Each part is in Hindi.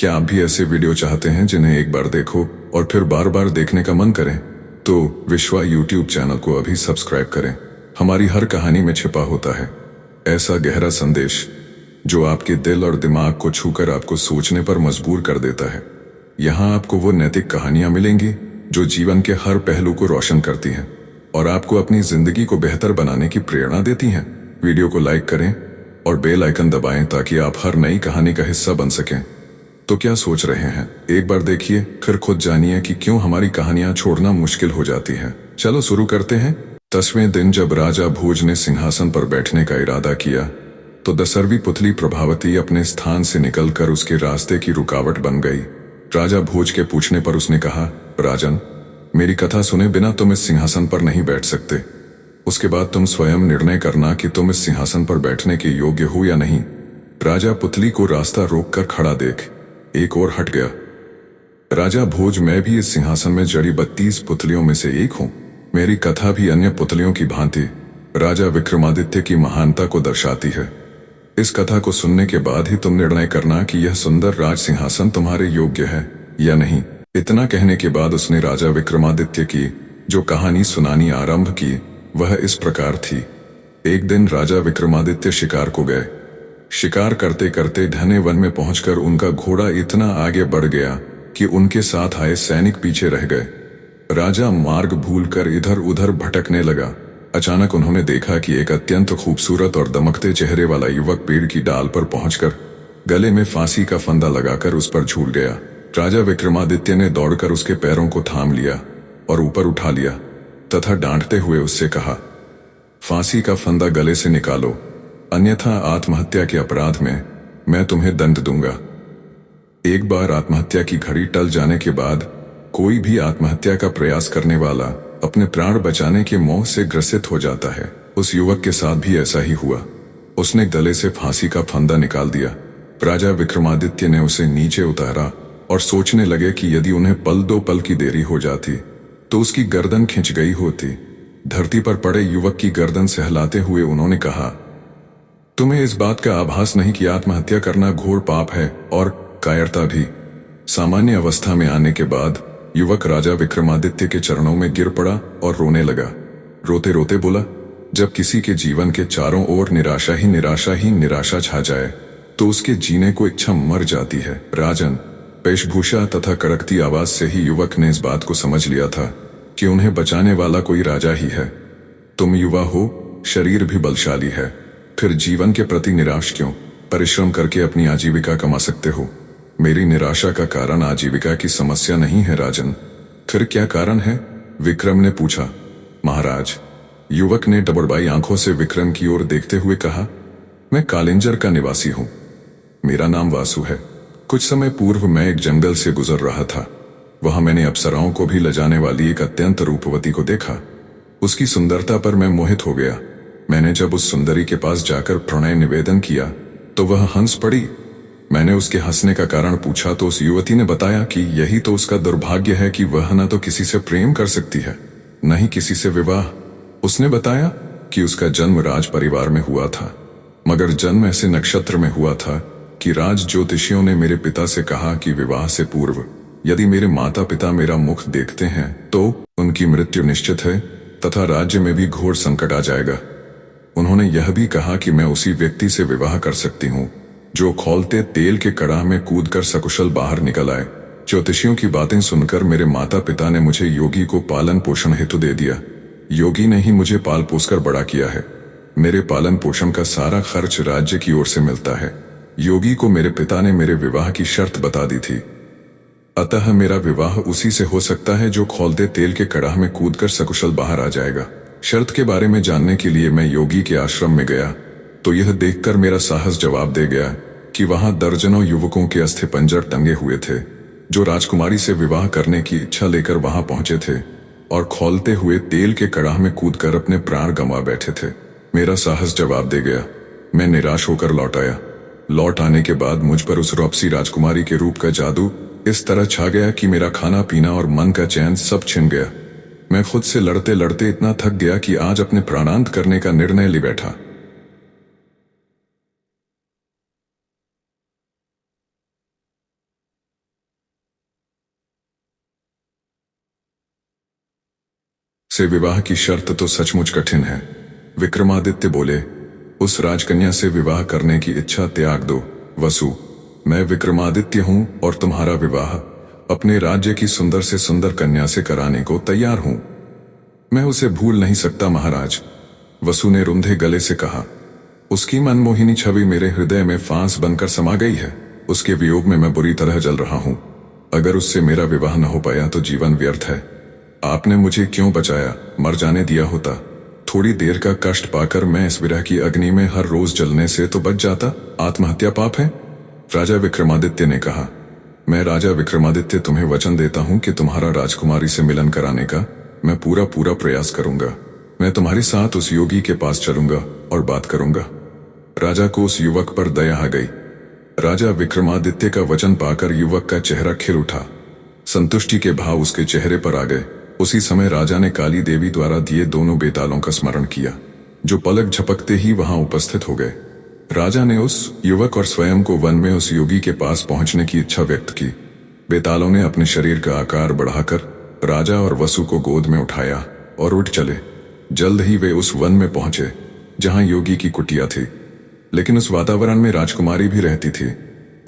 क्या आप भी ऐसे वीडियो चाहते हैं जिन्हें एक बार देखो और फिर बार बार देखने का मन करे? तो विश्वा यूट्यूब चैनल को अभी सब्सक्राइब करें। हमारी हर कहानी में छिपा होता है ऐसा गहरा संदेश जो आपके दिल और दिमाग को छूकर आपको सोचने पर मजबूर कर देता है। यहाँ आपको वो नैतिक कहानियां मिलेंगी जो जीवन के हर पहलू को रोशन करती हैं और आपको अपनी जिंदगी को बेहतर बनाने की प्रेरणा देती हैं। वीडियो को लाइक करें और बेल आइकन दबाएं ताकि आप हर नई कहानी का हिस्सा बन सकें। तो क्या सोच रहे हैं? एक बार देखिए, फिर खुद जानिए कि क्यों हमारी कहानियां छोड़ना मुश्किल हो जाती है। चलो शुरू करते हैं। 10वें दिन जब राजा भोज ने सिंहासन पर बैठने का इरादा किया तो 10वीं पुतली प्रभावती अपने स्थान से निकलकर उसके रास्ते की रुकावट बन गई। राजा भोज के पूछने पर उसने कहा, राजन, मेरी कथा सुने बिना तुम इस सिंहासन पर नहीं बैठ सकते। उसके बाद तुम स्वयं निर्णय करना कि तुम इस सिंहासन पर बैठने के योग्य हो या नहीं। राजा पुतली को रास्ता रोककर खड़ा देख एक और हट गया। राजा भोज, मैं भी इस सिंहासन में जड़ी 32 पुतलियों में से एक हूं। मेरी कथा भी अन्य पुतलियों की भांति राजा विक्रमादित्य की महानता को दर्शाती है। इस कथा को सुनने के बाद ही तुम निर्णय करना कि यह सुंदर राज सिंहासन तुम्हारे योग्य है या नहीं। इतना कहने के बाद उसने राजा विक्रमादित्य की जो कहानी सुनानी आरंभ की वह इस प्रकार थी। एक दिन राजा विक्रमादित्य शिकार को गए। शिकार करते करते घने वन में पहुंचकर उनका घोड़ा इतना आगे बढ़ गया कि उनके साथ आए सैनिक पीछे रह गए। राजा मार्ग भूलकर इधर उधर भटकने लगा। अचानक उन्होंने देखा कि एक अत्यंत खूबसूरत और दमकते चेहरे वाला युवक पेड़ की डाल पर पहुंचकर गले में फांसी का फंदा लगाकर उस पर झूल गया। राजा विक्रमादित्य ने दौड़कर उसके पैरों को थाम लिया और ऊपर उठा लिया तथा डांटते हुए उससे कहा, फांसी का फंदा गले से निकालो, अन्यथा आत्महत्या के अपराध में मैं तुम्हें दंड दूंगा। एक बार आत्महत्या की घड़ी टल जाने के बाद कोई भी आत्महत्या का प्रयास करने वाला अपने प्राण बचाने के मोह से ग्रसित हो जाता है। उस युवक के साथ भी ऐसा ही हुआ। उसने गले से फांसी का फंदा निकाल दिया। राजा विक्रमादित्य ने उसे नीचे उतारा और सोचने लगे कि यदि उन्हें पल दो पल की देरी हो जाती तो उसकी गर्दन खिंच गई होती। धरती पर पड़े युवक की गर्दन सहलाते हुए उन्होंने कहा, तुम्हें इस बात का आभास नहीं कि आत्महत्या करना घोर पाप है और कायरता भी। सामान्य अवस्था में आने के बाद युवक राजा विक्रमादित्य के चरणों में गिर पड़ा और रोने लगा। रोते रोते बोला, जब किसी के जीवन के चारों ओर निराशा ही निराशा छा जाए तो उसके जीने को इच्छा मर जाती है। राजन, वेशभूषा तथा कड़कती आवाज से ही युवक ने इस बात को समझ लिया था कि उन्हें बचाने वाला कोई राजा ही है। तुम युवा हो, शरीर भी बलशाली है, फिर जीवन के प्रति निराश क्यों? परिश्रम करके अपनी आजीविका कमा सकते हो। मेरी निराशा का कारण आजीविका की समस्या नहीं है राजन। फिर क्या कारण है? विक्रम ने पूछा। महाराज, युवक ने डबड़बाई आंखों से विक्रम की ओर देखते हुए कहा, मैं कालिंजर का निवासी हूं। मेरा नाम वासु है। कुछ समय पूर्व मैं एक जंगल से गुजर रहा था। वहां मैंने अप्सराओं को भी लजाने वाली एक अत्यंत रूपवती को देखा। उसकी सुंदरता पर मैं मोहित हो गया। मैंने जब उस सुंदरी के पास जाकर प्रणय निवेदन किया तो वह हंस पड़ी। मैंने उसके हंसने का कारण पूछा तो उस युवती ने बताया कि यही तो उसका दुर्भाग्य है कि वह न तो किसी से प्रेम कर सकती है, न ही किसी से विवाह। उसने बताया कि उसका जन्म राज परिवार में हुआ था, मगर जन्म ऐसे नक्षत्र में हुआ था कि राज ज्योतिषियों ने मेरे पिता से कहा कि विवाह से पूर्व यदि मेरे माता पिता मेरा मुख देखते हैं तो उनकी मृत्यु निश्चित है तथा राज्य में भी घोर संकट आ जाएगा। उन्होंने यह भी कहा कि मैं उसी व्यक्ति से विवाह कर सकती हूँ जो खौलते तेल के कड़ाह में कूदकर सकुशल बाहर निकल आए। ज्योतिषियों की बातें सुनकर मेरे माता पिता ने मुझे योगी को पालन पोषण हेतु दे दिया। योगी ने ही मुझे पाल पोसकर बड़ा किया है। मेरे पालन पोषण का सारा खर्च राज्य की ओर से मिलता है। योगी को मेरे पिता ने मेरे विवाह की शर्त बता दी थी, अतः मेरा विवाह उसी से हो सकता है जो खौलते तेल के कड़ाह में कूदकर सकुशल बाहर आ जाएगा। शर्त के बारे में जानने के लिए मैं योगी के आश्रम में गया तो यह देखकर मेरा साहस जवाब दे गया कि वहां दर्जनों युवकों के अस्थिपंजर टंगे हुए थे जो राजकुमारी से विवाह करने की इच्छा लेकर वहां पहुंचे थे और खौलते हुए तेल के कड़ाह में कूदकर अपने प्राण गंवा बैठे थे। मेरा साहस जवाब दे गया। मैं निराश होकर लौट आया। लौट आने के बाद मुझ पर उस रौपसी राजकुमारी के रूप का जादू इस तरह छा गया कि मेरा खाना पीना और मन का चैन सब छिन गया। मैं खुद से लड़ते लड़ते इतना थक गया कि आज अपने प्राणांत करने का निर्णय ले बैठा। से विवाह की शर्त तो सचमुच कठिन है। विक्रमादित्य बोले, उस राजकन्या से विवाह करने की इच्छा त्याग दो। वसु, मैं विक्रमादित्य हूं और तुम्हारा विवाह अपने राज्य की सुंदर से सुंदर कन्या से कराने को तैयार हूं। मैं उसे भूल नहीं सकता महाराज। वसु ने रुंधे गले से कहा। उसकी मनमोहिनी छवि मेरे हृदय में फांस बनकर समा गई है। उसके वियोग में मैं बुरी तरह जल रहा हूं। अगर उससे मेरा विवाह न हो पाया तो जीवन व्यर्थ है। आपने मुझे क्यों बचाया? मर जाने दिया होता। थोड़ी देर का कष्ट पाकर मैं इस विरह की अग्नि में हर रोज जलने से तो बच जाता। आत्महत्या पाप है? राजा विक्रमादित्य ने कहा। मैं राजा विक्रमादित्य तुम्हें वचन देता हूं कि तुम्हारा राजकुमारी से मिलन कराने का मैं पूरा प्रयास करूंगा। मैं तुम्हारे साथ उस योगी के पास चलूंगा और बात करूंगा। राजा को उस युवक पर दया आ गई। राजा विक्रमादित्य का वचन पाकर युवक का चेहरा खिल उठा। संतुष्टि के भाव उसके चेहरे पर आ गए। उसी समय राजा ने काली देवी द्वारा दिए दोनों बेतालों का स्मरण किया, जो पलक झपकते ही वहां उपस्थित हो गए। राजा ने उस युवक और स्वयं को वन में उस योगी के पास पहुंचने की इच्छा व्यक्त की। बेतालों ने अपने शरीर का आकार बढ़ाकर राजा और वसु को गोद में उठाया और उठ चले। जल्द ही वे उस वन में पहुंचे जहां योगी की कुटिया थी, लेकिन उस वातावरण में राजकुमारी भी रहती थी।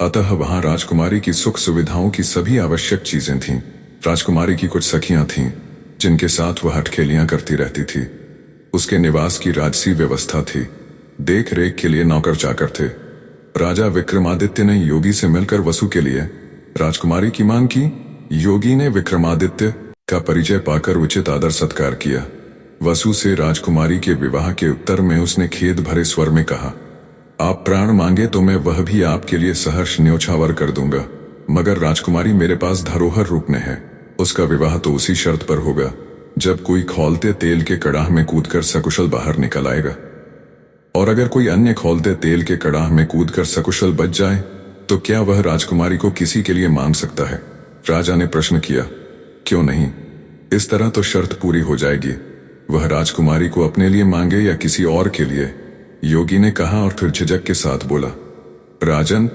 अतः वहां राजकुमारी की सुख सुविधाओं की सभी आवश्यक चीजें थीं। राजकुमारी की कुछ सखियां थीं जिनके साथ वह हठखेलियां करती रहती थी। उसके निवास की राजसी व्यवस्था थी। देख रेख के लिए नौकर चाकर थे। राजा विक्रमादित्य ने योगी से मिलकर वसु के लिए राजकुमारी की मांग की। योगी ने विक्रमादित्य का परिचय पाकर उचित आदर सत्कार किया। वसु से राजकुमारी के विवाह के उत्तर में उसने खेद भरे स्वर में कहा, आप प्राण मांगे तो मैं वह भी आपके लिए सहर्ष न्योछावर कर दूंगा, मगर राजकुमारी मेरे पास धरोहर रूप में है। उसका विवाह तो उसी शर्त पर होगा जब कोई खौलते तेल के कड़ाह में कूदकर सकुशल बाहर निकल आएगा। और अगर कोई अन्य खौलते तेल के कड़ाह में कूदकर सकुशल बच जाए तो क्या वह राजकुमारी को किसी के लिए मांग सकता है? राजा ने प्रश्न किया। क्यों नहीं, इस तरह तो शर्त पूरी हो जाएगी। वह राजकुमारी को अपने लिए मांगे या किसी और के लिए? योगी ने कहा और फिर झिझक के साथ बोला, राजन,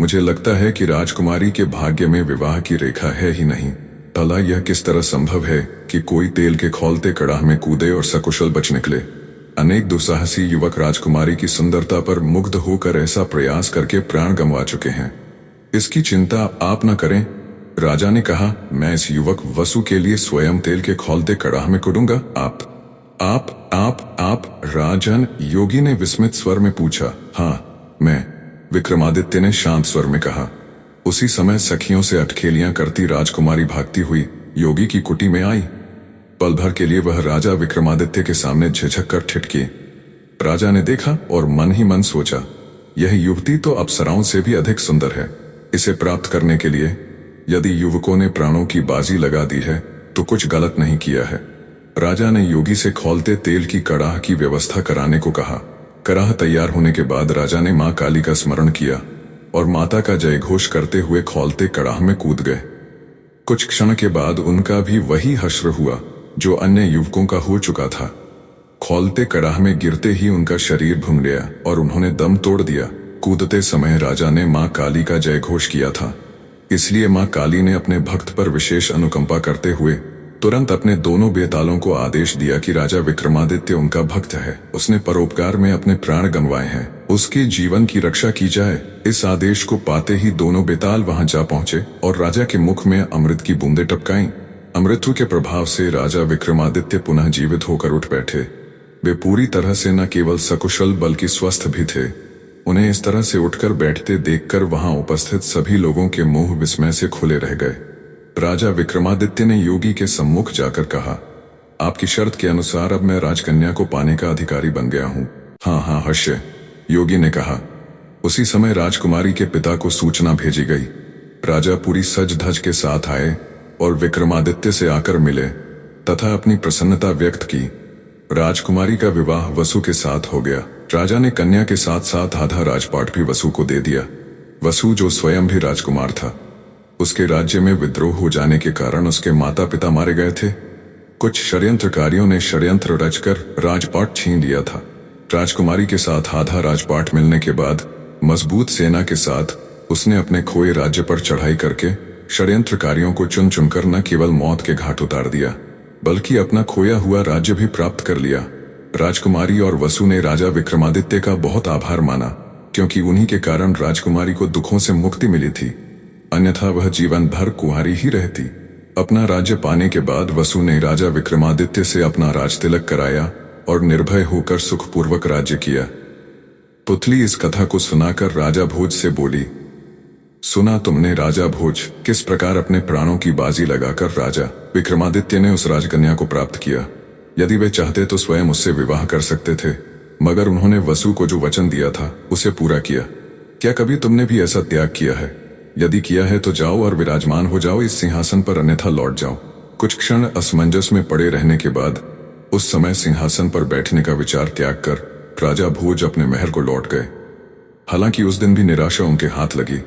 मुझे लगता है कि राजकुमारी के भाग्य में विवाह की रेखा है ही नहीं। भला यह किस तरह संभव है कि कोई तेल के खौलते कड़ाह में कूदे और सकुशल बच निकले? अनेक दुस्साहसी युवक राजकुमारी की सुंदरता पर मुग्ध होकर ऐसा प्रयास करके प्राण गंवा चुके हैं। इसकी चिंता आप न करें। राजा ने कहा, मैं इस युवक वसु के लिए स्वयं तेल के खौलते कड़ाह में कूदूंगा। आप राजन? योगी ने विस्मित स्वर में पूछा। हाँ, मैं, विक्रमादित्य ने शांत स्वर में कहा। उसी समय सखियों से अटखेलियां करती राजकुमारी भागती हुई योगी की कुटी में आई। पल भर के लिए वह राजा विक्रमादित्य के सामने झिझक कर ठिठकी। राजा ने देखा और मन ही मन सोचा, यह युवती तो अप्सराओं से भी अधिक सुंदर है। इसे प्राप्त करने के लिए यदि युवकों ने प्राणों की बाजी लगा दी है तो कुछ गलत नहीं किया है। राजा ने योगी से खौलते तेल की कड़ाह की व्यवस्था कराने को कहा। कड़ाह तैयार होने के बाद राजा ने मां काली का स्मरण किया और माता का जय घोष करते हुए खौलते कड़ाह में कूद गए। कुछ क्षण के बाद उनका भी वही हश्र हुआ जो अन्य युवकों का हो चुका था। खौलते कड़ाह में गिरते ही उनका शरीर भुन गया और उन्होंने दम तोड़ दिया। कूदते समय राजा ने मां काली का जय घोष किया था, इसलिए मां काली ने अपने भक्त पर विशेष अनुकंपा करते हुए तुरंत अपने दोनों बेतालों को आदेश दिया कि राजा विक्रमादित्य उनका भक्त है, उसने परोपकार में अपने प्राण गंवाए हैं, उसके जीवन की रक्षा की जाए। इस आदेश को पाते ही दोनों बेताल वहां जा पहुंचे और राजा के मुख में अमृत की बूंदें टपकाईं। अमृतत्व के प्रभाव से राजा विक्रमादित्य पुनः जीवित होकर उठ बैठे। वे पूरी तरह से न केवल सकुशल बल्कि स्वस्थ भी थे। उन्हें इस तरह से उठकर बैठते देखकर वहां उपस्थित सभी लोगों के मुंह विस्मय से खुले रह गए। राजा विक्रमादित्य ने योगी के सम्मुख जाकर कहा, आपकी शर्त के अनुसार अब मैं राजकन्या को पाने का अधिकारी बन गया हूं। हाँ, अवश्य, योगी ने कहा। उसी समय राजकुमारी के पिता को सूचना भेजी गई। राजा पूरी सज धज के साथ आए और विक्रमादित्य से आकर मिले तथा अपनी प्रसन्नता व्यक्त की। राजकुमारी का विवाह वसु के साथ हो गया। राजा ने कन्या के साथ साथ आधा राजपाट भी वसु को दे दिया। वसु, जो स्वयं भी राजकुमार था, उसके राज्य में विद्रोह हो जाने के कारण उसके माता पिता मारे गए थे। कुछ षड्यंत्रकारियों ने षड्यंत्र रचकर राजपाट छीन लिया था। राजकुमारी के साथ आधा राजपाट मिलने के बाद मजबूत सेना के साथ उसने अपने खोए राज्य पर चढ़ाई करके षड्यंत्रकारियों को चुन चुनकर न केवल मौत के घाट उतार दिया, बल्कि अपना खोया हुआ राज्य भी प्राप्त कर लिया। राजकुमारी और वसु ने राजा विक्रमादित्य का बहुत आभार माना, क्योंकि उन्हीं के कारण राजकुमारी को दुखों से मुक्ति मिली थी, अन्यथा वह जीवन भर कुंवारी ही रहती। अपना राज्य पाने के बाद वसु ने राजा विक्रमादित्य से अपना राज तिलक कराया और निर्भय होकर सुखपूर्वक राज्य किया। पुतली इस कथा को सुनाकर राजा भोज से बोली, सुना तुमने राजा भोज, किस प्रकार अपने प्राणों की बाजी लगाकर राजा विक्रमादित्य ने उस राजकन्या को प्राप्त किया। यदि वे चाहते तो स्वयं उससे विवाह कर सकते थे, मगर उन्होंने वसु को जो वचन दिया था उसे पूरा किया। क्या कभी तुमने भी ऐसा त्याग किया है? यदि किया है तो जाओ और विराजमान हो जाओ इस सिंहासन पर, अन्यथा लौट जाओ। कुछ क्षण असमंजस में पड़े रहने के बाद उस समय सिंहासन पर बैठने का विचार त्याग कर राजा भोज अपने महल को लौट गए। हालांकि उस दिन भी निराशा उनके हाथ लगी,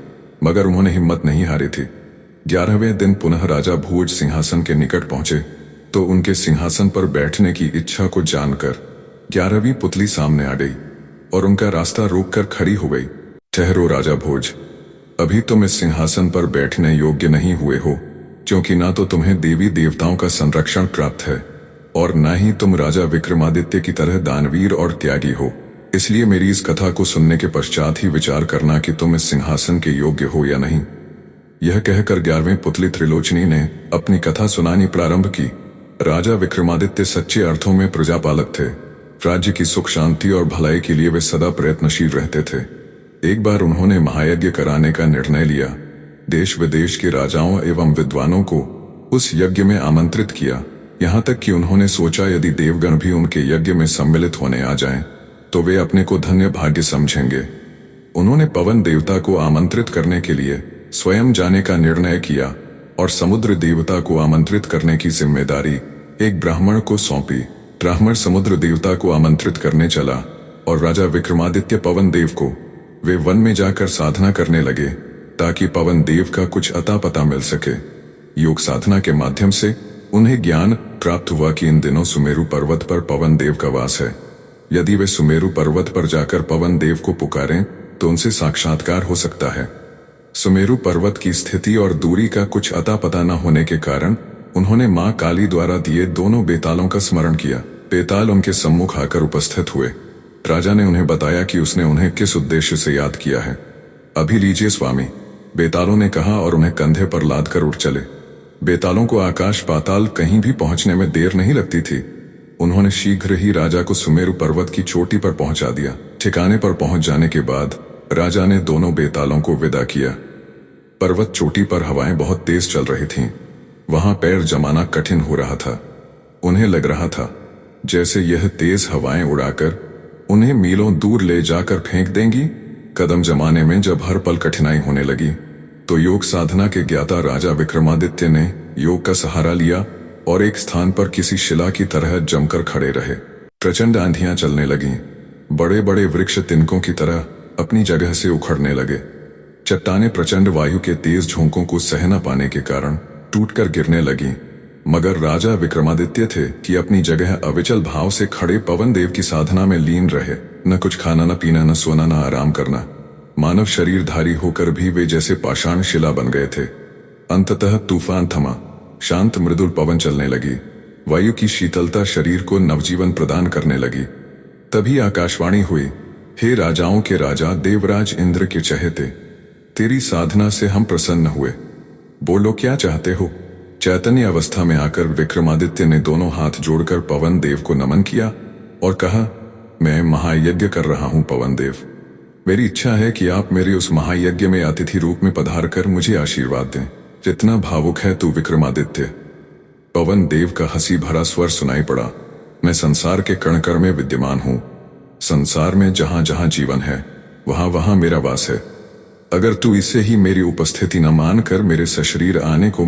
मगर उन्होंने हिम्मत नहीं हारी थी। 11वें दिन पुनः राजा भोज सिंहासन के निकट पहुंचे तो उनके सिंहासन पर बैठने की इच्छा को जानकर 11वीं पुतली सामने आ गई और उनका रास्ता रोककर खड़ी हो गई। ठहरो राजा भोज, अभी तुम इस सिंहासन पर बैठने योग्य नहीं हुए हो, क्योंकि ना तो तुम्हें देवी देवताओं का संरक्षण प्राप्त है और न ही तुम राजा विक्रमादित्य की तरह दानवीर और त्यागी हो। इसलिए मेरी इस कथा को सुनने के पश्चात ही विचार करना कि तुम इस सिंहासन के योग्य हो या नहीं। यह कहकर 11वीं पुतली त्रिलोचनी ने अपनी कथा सुनानी प्रारंभ की। राजा विक्रमादित्य सच्चे अर्थों में प्रजापालक थे। राज्य की सुख शांति और भलाई के लिए वे सदा प्रयत्नशील रहते थे। एक बार उन्होंने महायज्ञ कराने का निर्णय लिया। देश विदेश के राजाओं एवं विद्वानों को उस यज्ञ में आमंत्रित किया। यहाँ तक कि उन्होंने सोचा यदि देवगण भी उनके यज्ञ में सम्मिलित होने आ जाएं, तो वे अपने को धन्य भाग्य समझेंगे। उन्होंने पवन देवता को आमंत्रित करने के लिए स्वयं जाने का निर्णय किया और समुद्र देवता को आमंत्रित करने की जिम्मेदारी एक ब्राह्मण को सौंपी। ब्राह्मण समुद्र देवता को आमंत्रित करने चला और राजा विक्रमादित्य पवन देव को वे वन में जाकर साधना करने लगे ताकि पवन देव का कुछ अता पता मिल सके। योग साधना के माध्यम से उन्हें ज्ञान प्राप्त हुआ कि इन दिनों सुमेरु पर्वत पर पवन देव का वास है। यदि वे सुमेरु पर्वत पर जाकर पवन देव को पुकारें तो उनसे साक्षात्कार हो सकता है। सुमेरु पर्वत की स्थिति और दूरी का कुछ अता पता न होने के कारण उन्होंने मां काली द्वारा दिए दोनों बेतालों का स्मरण किया। बेताल उनके सम्मुख आकर उपस्थित हुए। राजा ने उन्हें बताया कि उसने उन्हें किस उद्देश्य से याद किया है। अभी लीजिए स्वामी, बेतालों ने कहा और उन्हें कंधे पर लाद कर उठ चले। बेतालों को आकाश पाताल कहीं भी पहुंचने में देर नहीं लगती थी। उन्होंने शीघ्र ही राजा को सुमेरु पर्वत की चोटी पर पहुंचा दिया। ठिकाने पर पहुंच जाने के बाद राजा ने दोनों बेतालों को विदा किया। पर्वत चोटी पर हवाएं बहुत तेज चल रही थीं। वहां पैर जमाना कठिन हो रहा था। उन्हें लग रहा था जैसे यह तेज हवाएं उड़ाकर उन्हें मीलों दूर ले जाकर फेंक देंगी। कदम जमाने में जब हर पल कठिनाई होने लगी तो योग साधना के ज्ञाता राजा विक्रमादित्य ने योग का सहारा लिया और एक स्थान पर किसी शिला की तरह जमकर खड़े रहे। प्रचंड आंधियां चलने लगीं। बड़े बड़े वृक्ष तिनकों की तरह अपनी जगह से उखड़ने लगे। चट्टानें प्रचंड वायु के तेज झोंकों को सह न पाने के कारण टूटकर गिरने लगीं। मगर राजा विक्रमादित्य थे कि अपनी जगह अविचल भाव से खड़े पवन देव की साधना में लीन रहे। न कुछ खाना, न पीना, न सोना, न आराम करना। मानव शरीरधारी होकर भी वे जैसे पाषाण शिला बन गए थे। अंततः तूफान थमा, शांत मृदुल पवन चलने लगी। वायु की शीतलता शरीर को नवजीवन प्रदान करने लगी। तभी आकाशवाणी हुई, हे राजाओं के राजा देवराज इंद्र के चहेते, तेरी साधना से हम प्रसन्न हुए। बोलो क्या चाहते हो। चैतन्य अवस्था में आकर विक्रमादित्य ने दोनों हाथ जोड़कर पवन देव को नमन किया और कहा, मैं महायज्ञ कर रहा हूं पवन देव। मेरी इच्छा है कि आप मेरे उस महायज्ञ में अतिथि रूप में पधार कर मुझे आशीर्वाद दें। जितना भावुक है तू विक्रमादित्य। पवन देव का हंसी भरा स्वर सुनाई पड़ा, मैं संसार के कण कण में विद्यमान हूं। संसार में जहां जहां जीवन है वहां वहां मेरा वास है। अगर तू इसे ही मेरी उपस्थिति न मानकर मेरे सशरीर आने को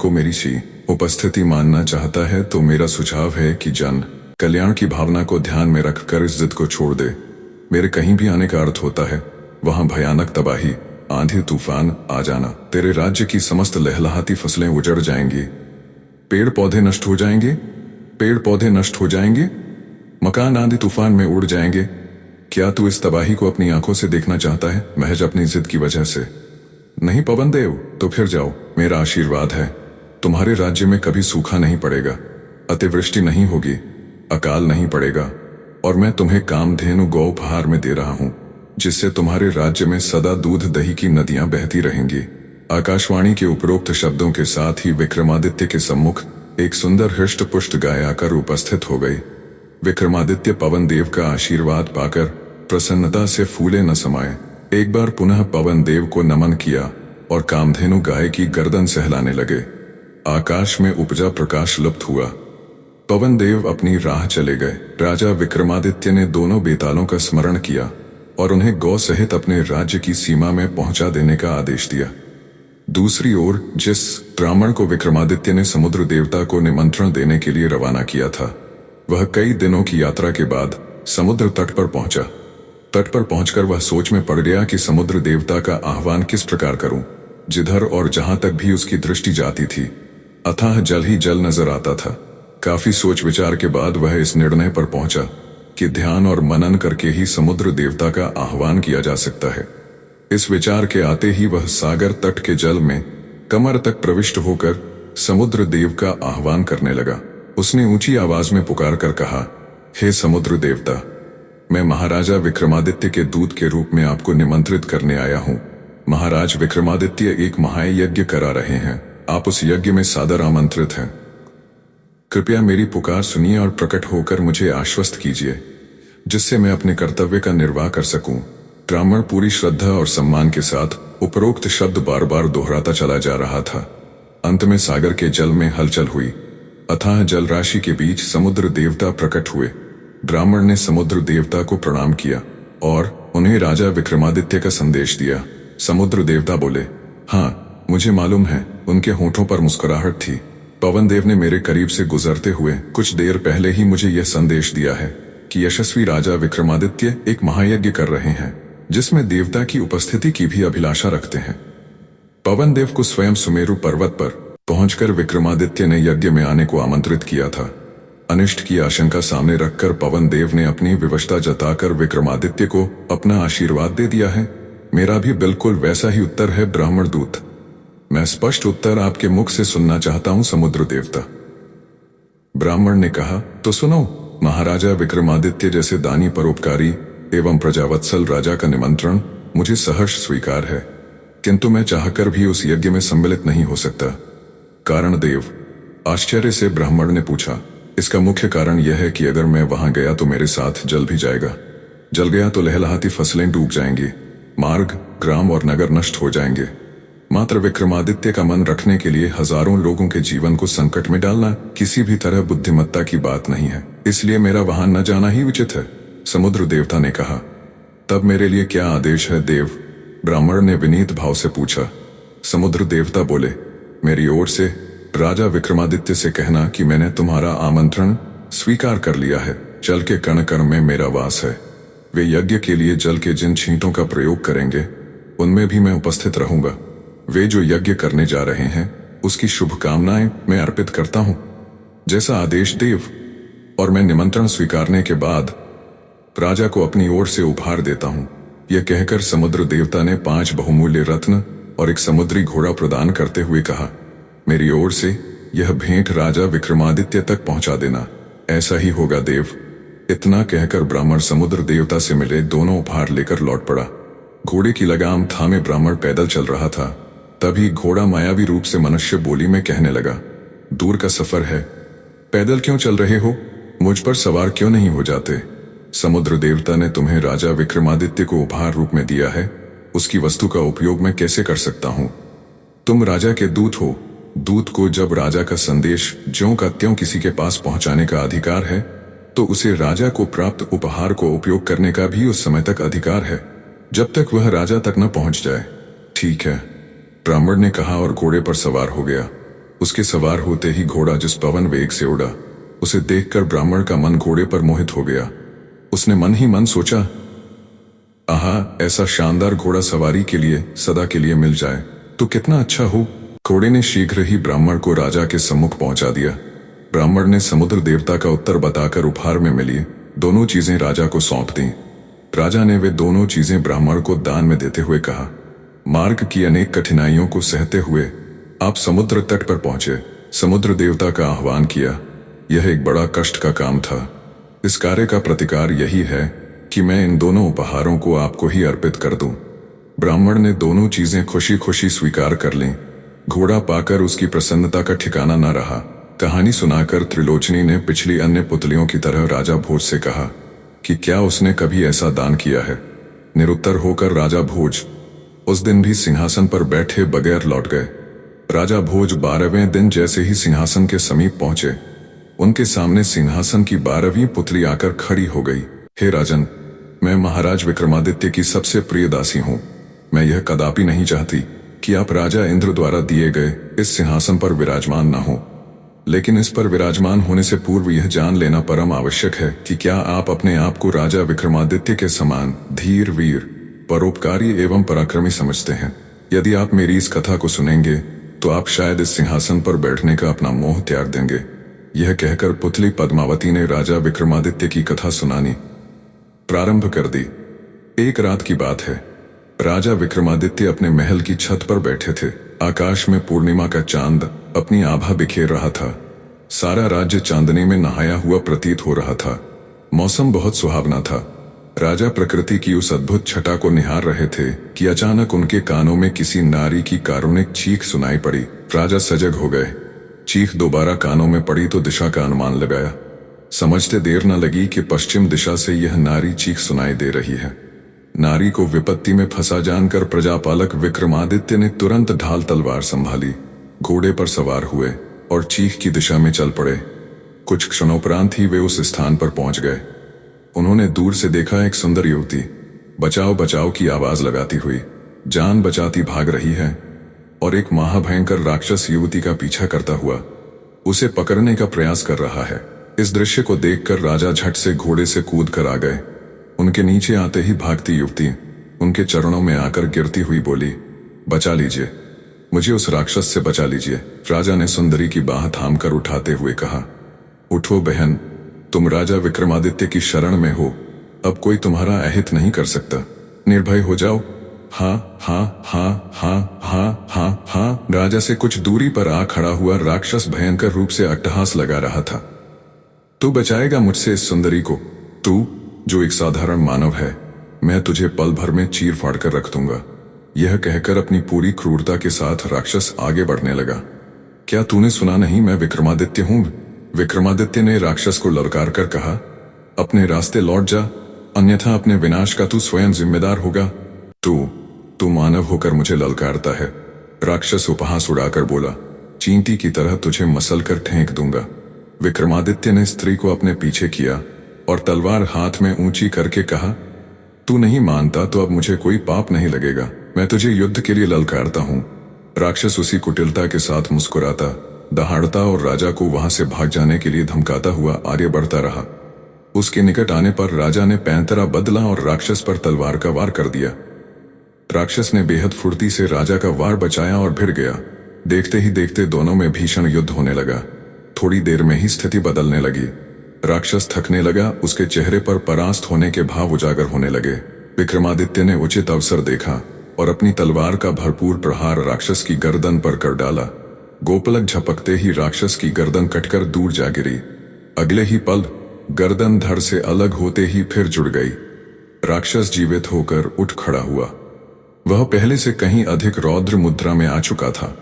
मेरी सी उपस्थिति मानना चाहता है तो मेरा सुझाव है कि जन कल्याण की भावना को ध्यान में रखकर इस जिद को छोड़ दे। मेरे कहीं भी आने का अर्थ होता है वहां भयानक तबाही, आंधी तूफान आ जाना। तेरे राज्य की समस्त लहलहाती फसलें उजड़ जाएंगी, पेड़ पौधे नष्ट हो जाएंगे, मकान आंधी तूफान में उड़ जाएंगे। क्या तू इस तबाही को अपनी आंखों से देखना चाहता है महज अपनी जिद की वजह से? नहीं पवन देव, तो फिर जाओ, मेरा आशीर्वाद है। तुम्हारे राज्य में कभी सूखा नहीं पड़ेगा, अतिवृष्टि नहीं होगी, अकाल नहीं पड़ेगा, और मैं तुम्हें कामधेनु गौ उपहार में दे रहा हूं, जिससे तुम्हारे राज्य में सदा दूध दही की नदियां बहती रहेंगी। आकाशवाणी के उपरोक्त शब्दों के साथ ही विक्रमादित्य के सम्मुख एक सुंदर हृष्ट पुष्ट गाय आकर उपस्थित हो गई। विक्रमादित्य पवन देव का आशीर्वाद पाकर प्रसन्नता से फूले न समाये। एक बार पुनः पवन देव को नमन किया और कामधेनु गाय की गर्दन सहलाने लगे। आकाश में उपजा प्रकाश लुप्त हुआ। पवन देव अपनी राह चले गए। राजा विक्रमादित्य ने दोनों बेतालों का स्मरण किया और उन्हें गौ सहित अपने राज्य की सीमा में पहुंचा देने का आदेश दिया। दूसरी ओर जिस ब्राह्मण को विक्रमादित्य ने समुद्र देवता को निमंत्रण देने के लिए रवाना किया था, वह कई दिनों की यात्रा के बाद समुद्र तट पर पहुंचा। तट पर पहुंचकर वह सोच में पड़ गया कि समुद्र देवता का आह्वान किस प्रकार करूं। जिधर और जहां तक भी उसकी दृष्टि जाती थी, अथाह जल ही जल नजर आता था। काफी सोच विचार के बाद वह इस निर्णय पर पहुंचा कि ध्यान और मनन करके ही समुद्र देवता का आह्वान किया जा सकता है। इस विचार के आते ही वह सागर तट के जल में कमर तक प्रविष्ट होकर समुद्र देव का आह्वान करने लगा। उसने ऊंची आवाज में पुकार कर कहा, हे समुद्र देवता, मैं महाराजा विक्रमादित्य के दूत के रूप में आपको निमंत्रित करने आया हूं। महाराज विक्रमादित्य एक महायज्ञ करा रहे हैं, आप उस यज्ञ में सादर आमंत्रित हैं। कृपया मेरी पुकार सुनिए और प्रकट होकर मुझे आश्वस्त कीजिए, जिससे मैं अपने कर्तव्य का निर्वाह कर सकूं। ब्राह्मण पूरी श्रद्धा और सम्मान के साथ उपरोक्त शब्द बार बार दोहराता चला जा रहा था। अंत में सागर के जल में हलचल हुई। अथाह जल राशि के बीच समुद्र देवता प्रकट हुए। ब्राह्मण ने समुद्र देवता को प्रणाम किया और उन्हें राजा विक्रमादित्य का संदेश दिया। समुद्र देवता बोले, हाँ, मुझे मालूम है। उनके होठों पर मुस्कुराहट थी। पवन देव ने मेरे करीब से गुजरते हुए कुछ देर पहले ही मुझे यह संदेश दिया है कि यशस्वी राजा विक्रमादित्य एक महायज्ञ कर रहे हैं, जिसमें देवता की उपस्थिति की भी अभिलाषा रखते हैं। पवन देव को स्वयं सुमेरु पर्वत पर पहुंचकर विक्रमादित्य ने यज्ञ में आने को आमंत्रित किया था। अनिष्ट की आशंका सामने रखकर पवन देव ने अपनी विवशता जताकर विक्रमादित्य को अपना आशीर्वाद दे दिया है। मेरा भी बिल्कुल वैसा ही उत्तर है ब्राह्मण दूत। मैं स्पष्ट उत्तर आपके मुख से सुनना चाहता हूं समुद्र देवता। ब्राह्मण ने कहा, तो सुनो। महाराजा विक्रमादित्य जैसे दानी परोपकारी एवं प्रजावत्सल राजा का निमंत्रण मुझे सहर्ष स्वीकार है, किंतु मैं चाहकर भी उस यज्ञ में सम्मिलित नहीं हो सकता। कारण देव, आश्चर्य से ब्राह्मण ने पूछा। इसका मुख्य कारण यह है कि अगर मैं वहां गया तो मेरे साथ जल भी जाएगा। जल गया तो लहलहाती फसलें डूब जाएंगी, मार्ग, ग्राम और नगर नष्ट हो जाएंगे। मात्र विक्रमादित्य का मन रखने के लिए हजारों लोगों के जीवन को संकट में डालना किसी भी तरह बुद्धिमत्ता की बात नहीं है, इसलिए मेरा वहां न जाना ही उचित है। समुद्र देवता ने कहा, तब मेरे लिए क्या आदेश है देव? ब्राह्मण ने विनीत भाव से पूछा। समुद्र देवता बोले, मेरी ओर से राजा विक्रमादित्य से कहना कि मैंने तुम्हारा आमंत्रण स्वीकार कर लिया है। जल के कण कण में मेरा वास है। वे यज्ञ के लिए जल के जिन छींटों का प्रयोग करेंगे, उनमें भी मैं उपस्थित रहूंगा। वे जो यज्ञ करने जा रहे हैं, उसकी शुभकामनाएं मैं अर्पित करता हूं। जैसा आदेश देव। और मैं निमंत्रण स्वीकारने के बाद राजा को अपनी ओर से उपहार देता हूं। यह कहकर समुद्र देवता ने 5 बहुमूल्य रत्न और एक समुद्री घोड़ा प्रदान करते हुए कहा, मेरी ओर से यह भेंट राजा विक्रमादित्य तक पहुंचा देना। ऐसा ही होगा देव। इतना कहकर ब्राह्मण समुद्र देवता से मिले दोनों उपहार लेकर लौट पड़ा। घोड़े की लगाम थामे ब्राह्मण पैदल चल रहा था। तभी घोड़ा मायावी रूप से मनुष्य बोली में कहने लगा, दूर का सफर है, पैदल क्यों चल रहे हो? मुझ पर सवार क्यों नहीं हो जाते? समुद्र देवता ने तुम्हें राजा विक्रमादित्य को उपहार रूप में दिया है, उसकी वस्तु का उपयोग मैं कैसे कर सकता हूं? तुम राजा के दूत हो। दूत को जब राजा का संदेश ज्यों का त्यों किसी के पास पहुंचाने का अधिकार है, तो उसे राजा को प्राप्त उपहार को उपयोग करने का भी उस समय तक अधिकार है, जब तक वह राजा तक न पहुंच जाए। ठीक है, ब्राह्मण ने कहा और घोड़े पर सवार हो गया। उसके सवार होते ही घोड़ा जिस पवन वेग से उड़ा, उसे देखकर ब्राह्मण का मन घोड़े पर मोहित हो गया। उसने मन ही मन सोचा, आहा, ऐसा शानदार घोड़ा सवारी के लिए सदा के लिए मिल जाए तो कितना अच्छा हो। घोड़े ने शीघ्र ही ब्राह्मण को राजा के सम्मुख पहुंचा दिया। ब्राह्मण ने समुद्र देवता का उत्तर बताकर उपहार में मिली दोनों चीजें राजा को सौंप दी। राजा ने वे दोनों चीजें ब्राह्मण को दान में देते हुए कहा, मार्ग की अनेक कठिनाइयों को सहते हुए आप समुद्र तट पर पहुंचे। समुद्र देवता का आह्वान किया। यह एक बड़ा कष्ट का काम था। इस कार्य का प्रतिकार यही है कि मैं इन दोनों उपहारों को आपको ही अर्पित कर दूं। ब्राह्मण ने दोनों चीजें खुशी खुशी स्वीकार कर लीं। घोड़ा पाकर उसकी प्रसन्नता का ठिकाना न रहा। कहानी सुनाकर त्रिलोचनी ने पिछली अन्य पुतलियों की तरह राजा भोज से कहा कि क्या उसने कभी ऐसा दान किया है। निरुत्तर होकर राजा भोज उस दिन भी सिंहासन पर बैठे बगैर लौट गए। राजा भोज 12वें दिन जैसे ही सिंहासन के समीप पहुंचे, उनके सामने सिंहासन की 12वीं पुतली आकर खड़ी हो गई। हे राजन, मैं महाराज विक्रमादित्य की सबसे प्रिय दासी हूं। मैं यह कदापि नहीं चाहती कि आप राजा इंद्र द्वारा दिए गए इस सिंहासन पर विराजमान न हो, लेकिन इस पर विराजमान होने से पूर्व यह जान लेना परम आवश्यक है कि क्या आप अपने आप को राजा विक्रमादित्य के समान धीर, वीर, परोपकारी एवं पराक्रमी समझते हैं। यदि आप मेरी इस कथा को सुनेंगे तो आप शायद इस सिंहासन पर बैठने का अपना मोह त्याग देंगे। यह कहकर पुतली पद्मावती ने राजा विक्रमादित्य की कथा सुनानी प्रारंभ कर दी। एक रात की बात है। राजा विक्रमादित्य अपने महल की छत पर बैठे थे। आकाश में पूर्णिमा का चांद अपनी आभा बिखेर रहा था। सारा राज्य चांदनी में नहाया हुआ प्रतीत हो रहा था। मौसम बहुत सुहावना था। राजा प्रकृति की उस अद्भुत छटा को निहार रहे थे कि अचानक उनके कानों में किसी नारी की कारुणिक चीख सुनाई पड़ी। राजा सजग हो गए। चीख दोबारा कानों में पड़ी तो दिशा का अनुमान लगाया। समझते देर न लगी कि पश्चिम दिशा से यह नारी चीख सुनाई दे रही है। नारी को विपत्ति में फंसा जानकर प्रजापालक विक्रमादित्य ने तुरंत ढाल तलवार संभाली, घोड़े पर सवार हुए और चीख की दिशा में चल पड़े। कुछ क्षणोपरांत ही वे उस स्थान पर पहुंच गए। उन्होंने दूर से देखा एक सुंदर युवती बचाओ बचाओ की आवाज लगाती हुई जान बचाती भाग रही है और एक महाभयंकर राक्षस युवती का पीछा करता हुआ उसे पकड़ने का प्रयास कर रहा है। इस दृश्य को देखकर राजा झट से घोड़े से कूद कर आ गए। उनके नीचे आते ही भागती युवती उनके चरणों में आकर गिरती हुई बोली, बचा लीजिए, मुझे उस राक्षस से बचा लीजिए। राजा ने सुंदरी की बाह थाम कर उठाते हुए कहा, उठो बहन, तुम राजा विक्रमादित्य की शरण में हो। अब कोई तुम्हारा अहित नहीं कर सकता। निर्भय हो जाओ। हाँ हाँ हाँ हाँ हाँ हाँ हाँ। राजा से कुछ दूरी पर आ खड़ा हुआ राक्षस भयंकर रूप से अट्टहास लगा रहा था। तू बचाएगा मुझसे इस सुंदरी को? तू जो एक साधारण मानव है, मैं तुझे पल भर में चीर फाड़ कर रख दूंगा। यह कहकर अपनी पूरी क्रूरता के साथ राक्षस आगे बढ़ने लगा। क्या तूने सुना नहीं, मैं विक्रमादित्य हूं? विक्रमादित्य ने राक्षस को ललकार कर कहा, अपने रास्ते लौट जा, अन्यथा अपने विनाश का तू स्वयं जिम्मेदार होगा। तू मानव होकर मुझे ललकारता है? राक्षस उपहास उड़ाकर बोला, चींटी की तरह तुझे मसल कर फेंक दूंगा। विक्रमादित्य ने स्त्री को अपने पीछे किया और तलवार हाथ में ऊंची करके कहा, तू नहीं मानता तो अब मुझे कोई पाप नहीं लगेगा। मैं तुझे युद्ध के लिए ललकारता हूं। राक्षस उसी कुटिलता के साथ मुस्कुराता, दहाड़ता और राजा को वहां से भाग जाने के लिए धमकाता हुआ आगे बढ़ता रहा। उसके निकट आने पर राजा ने पैंतरा बदला और राक्षस पर तलवार का वार कर दिया। राक्षस ने बेहद फुर्ती से राजा का वार बचाया और भिड़ गया। देखते ही देखते दोनों में भीषण युद्ध होने लगा। थोड़ी देर में ही स्थिति बदलने लगी। राक्षस थकने लगा, उसके चेहरे पर परास्त होने के भाव उजागर होने लगे। विक्रमादित्य ने उचित अवसर देखा और अपनी तलवार का भरपूर प्रहार राक्षस की गर्दन पर कर डाला। गोपलक झपकते ही राक्षस की गर्दन कटकर दूर जा गिरी। अगले ही पल गर्दन धड़ से अलग होते ही फिर जुड़ गई। राक्षस जीवित होकर उठ खड़ा हुआ। वह पहले से कहीं अधिक रौद्र मुद्रा में आ चुका था।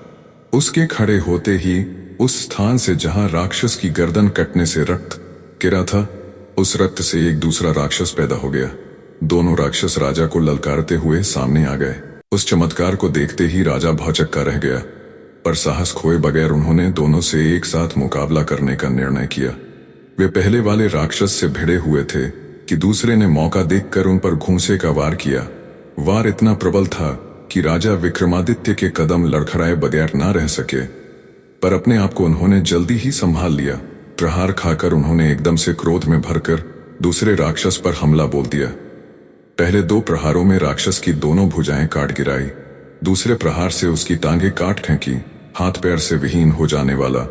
उसके खड़े होते ही उस स्थान से जहां राक्षस की गर्दन कटने से रक्त गिरा था, उस रक्त से एक दूसरा राक्षस पैदा हो गया। दोनों राक्षस राजा को ललकारते हुए सामने आ गए। उस चमत्कार को देखते ही राजा भौचक्का रह गया, पर साहस खोए बगैर उन्होंने दोनों से एक साथ मुकाबला करने का निर्णय किया। वे पहले वाले राक्षस से भिड़े हुए थे कि दूसरे ने मौका देखकर उन पर घूंसे का वार किया। वार इतना प्रबल था कि राजा विक्रमादित्य के कदम लड़खड़ाए बगैर ना रह सके, पर अपने आप को उन्होंने जल्दी ही संभाल लिया। प्रहार खाकर उन्होंने एकदम से क्रोध में भरकर दूसरे राक्षस पर हमला बोल दिया। पहले 2 प्रहारों में राक्षस की दोनों भुजाएं काट गिराई। दूसरे प्रहार से उसकी टांगें काट फेंकी। हाथ पैर से विहीन हो जाने वाला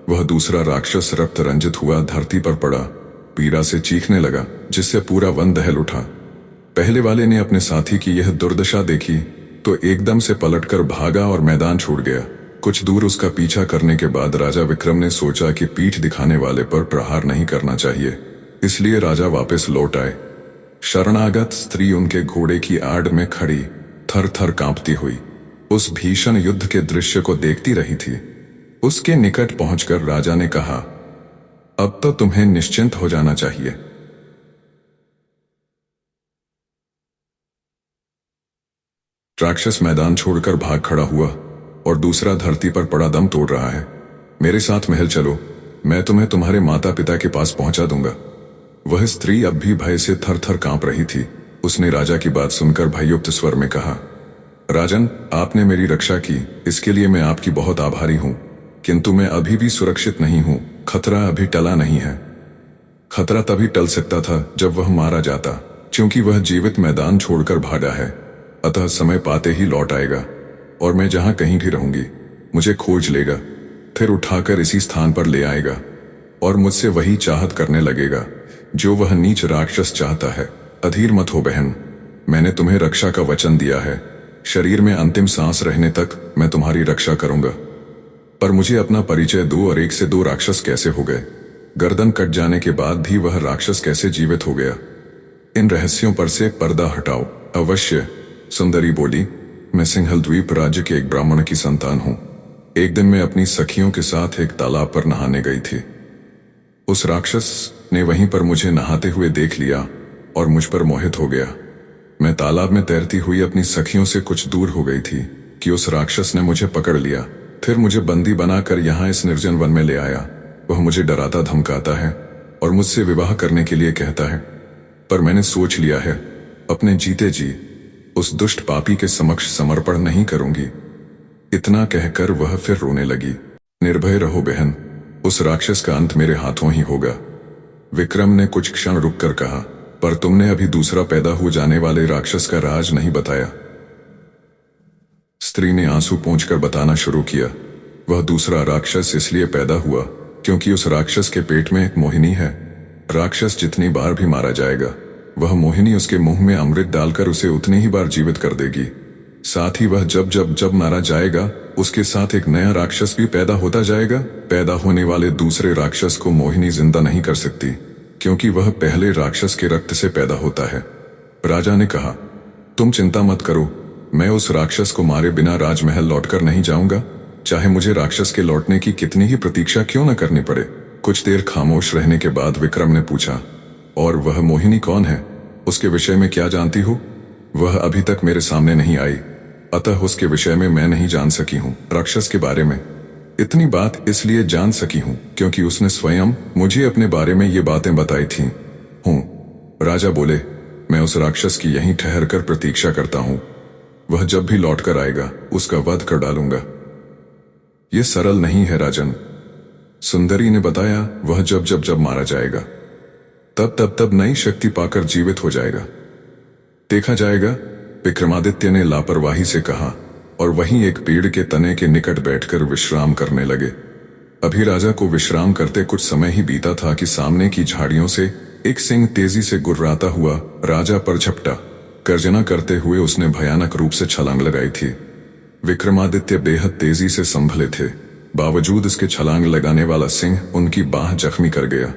वह दूसरा राक्षस रक्त रंजित हुआ धरती पर पड़ा, पीड़ा से चीखने लगा, जिससे पूरा वन दहल उठा। पहले वाले ने अपने साथी की यह दुर्दशा देखी तो एकदम से पलटकर भागा और मैदान छोड़ गया। कुछ दूर उसका पीछा करने के बाद राजा विक्रम ने सोचा कि पीठ दिखाने वाले पर प्रहार नहीं करना चाहिए, इसलिए राजा वापस लौट आए। शरणागत स्त्री उनके घोड़े की आड़ में खड़ी थर थर कांपती हुई उस भीषण युद्ध के दृश्य को देखती रही थी। उसके निकट पहुंचकर राजा ने कहा, अब तो तुम्हें निश्चिंत हो जाना चाहिए। राक्षस मैदान छोड़कर भाग खड़ा हुआ और दूसरा धरती पर पड़ा दम तोड़ रहा है। मेरे साथ महल चलो, मैं तुम्हें तुम्हारे माता पिता के पास पहुंचा दूंगा। वह स्त्री अब भी भय से थर थर कांप रही थी। उसने राजा की बात सुनकर भययुक्त स्वर में कहा, राजन, आपने मेरी रक्षा की, इसके लिए मैं आपकी बहुत आभारी हूं, किंतु मैं अभी भी सुरक्षित नहीं हूं। खतरा अभी टला नहीं है। खतरा तभी टल सकता था जब वह मारा जाता, क्योंकि वह जीवित मैदान छोड़कर भागा है। अतः समय पाते ही लौट आएगा और मैं जहां कहीं भी रहूंगी मुझे खोज लेगा, फिर उठाकर इसी स्थान पर ले आएगा और मुझसे वही चाहत करने लगेगा जो वह नीच राक्षस चाहता है। अधीर मत हो बहन, मैंने तुम्हें रक्षा का वचन दिया है। शरीर में अंतिम सांस रहने तक मैं तुम्हारी रक्षा करूंगा। पर मुझे अपना परिचय दो और एक से दो राक्षस कैसे हो गए? गर्दन कट जाने के बाद भी वह राक्षस कैसे जीवित हो गया? इन रहस्यों पर से पर्दा हटाओ। अवश्य, सुंदरी बोली, मैं सिंहल द्वीप राज्य के एक ब्राह्मण की संतान हूं। एक दिन मैं अपनी सखियों के साथ एक तालाब पर नहाने गई थी। उस राक्षस ने वहीं पर मुझे नहाते हुए देख लिया और मुझ पर मोहित हो गया। मैं तालाब में तैरती हुई अपनी सखियों से कुछ दूर हो गई थी कि उस राक्षस ने मुझे पकड़ लिया, फिर मुझे बंदी बनाकर यहाँ इस निर्जन वन में ले आया। वह मुझे डराता धमकाता है और मुझसे विवाह करने के लिए कहता है, पर मैंने सोच लिया है अपने जीते जी उस दुष्ट पापी के समक्ष समर्पण नहीं करूंगी। इतना कहकर वह फिर रोने लगी। निर्भय रहो बहन, उस राक्षस का अंत मेरे हाथों ही होगा। विक्रम ने कुछ क्षण रुककर कहा, पर तुमने अभी दूसरा पैदा हो जाने वाले राक्षस का राज नहीं बताया। स्त्री ने आंसू पोंछकर बताना शुरू किया। वह दूसरा राक्षस इसलिए पैदा हुआ क्योंकि उस राक्षस के पेट में एक मोहिनी है। राक्षस जितनी बार भी मारा जाएगा, वह मोहिनी उसके मुंह में अमृत डालकर उसे उतनी ही बार जीवित कर देगी। साथ ही वह जब जब जब मारा जाएगा, उसके साथ एक नया राक्षस भी पैदा होता जाएगा। पैदा होने वाले दूसरे राक्षस को मोहिनी जिंदा नहीं कर सकती, क्योंकि वह पहले राक्षस के रक्त से पैदा होता है। राजा ने कहा, तुम चिंता मत करो, मैं उस राक्षस को मारे बिना राजमहल लौटकर नहीं जाऊंगा, चाहे मुझे राक्षस के लौटने की कितनी ही प्रतीक्षा क्यों न करनी पड़े। कुछ देर खामोश रहने के बाद विक्रम ने पूछा, और वह मोहिनी कौन है? उसके विषय में क्या जानती हो? वह अभी तक मेरे सामने नहीं आई, अतः उसके विषय में मैं नहीं जान सकी हूँ। राक्षस के बारे में इतनी बात इसलिए जान सकी हूँ क्योंकि उसने स्वयं मुझे अपने बारे में ये बातें बताई थी। राजा बोले, मैं उस राक्षस की यहीं ठहर कर प्रतीक्षा करता हूँ। वह जब भी लौट कर आएगा उसका वध कर डालूंगा। ये सरल नहीं है राजन, सुंदरी ने बताया। वह जब जब जब मारा जाएगा तब नई शक्ति पाकर जीवित हो जाएगा। देखा जाएगा, विक्रमादित्य ने लापरवाही से कहा और वहीं एक पेड़ के तने के निकट बैठकर विश्राम करने लगे। अभी राजा को विश्राम करते कुछ समय ही बीता था कि सामने की झाड़ियों से एक सिंह तेजी से गुर्राता हुआ राजा पर झपटा। गर्जना करते हुए उसने भयानक रूप से छलांग लगाई थी। विक्रमादित्य बेहद तेजी से संभले थे, बावजूद इसके छलांग लगाने वाला सिंह उनकी बाह जख्मी कर गया।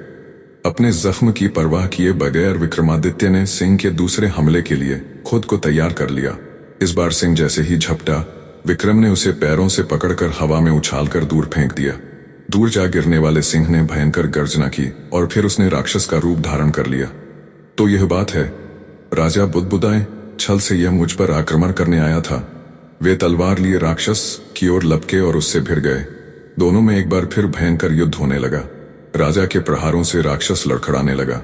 अपने जख्म की परवाह किए बगैर विक्रमादित्य ने सिंह के दूसरे हमले के लिए खुद को तैयार कर लिया। इस बार सिंह जैसे ही झपटा, विक्रम ने उसे पैरों से पकड़कर हवा में उछालकर दूर फेंक दिया। दूर जा गिरने वाले सिंह ने भयंकर गर्जना की और फिर उसने राक्षस का रूप धारण कर लिया। तो यह बात है, राजा बुदबुदाए, छल से यह मुझ पर आक्रमण करने आया था। वे तलवार लिए राक्षस की ओर लपके और उससे भिड़ गए। दोनों में एक बार फिर भयंकर युद्ध होने लगा। राजा के प्रहारों से राक्षस लड़खड़ाने लगा।